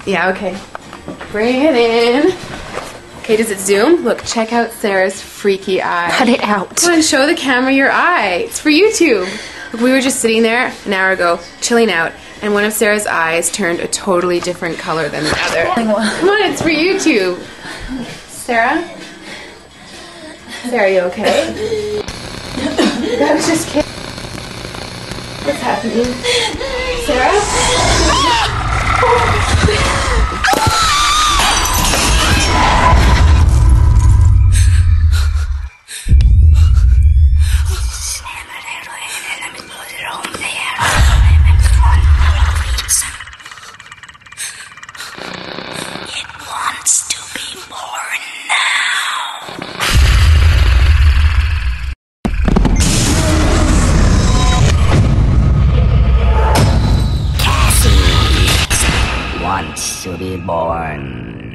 Yeah, okay. Bring it in. Okay, does it zoom? Look, check out Sarah's freaky eye. Cut it out. Come on, show the camera your eye. It's for YouTube. Look, we were just sitting there an hour ago, chilling out, and one of Sarah's eyes turned a totally different color than the other. Come on, it's for YouTube. Sarah? Sarah, you okay? I was just kidding. What's happening? Sarah? It wants to be born now. Cassie wants to be born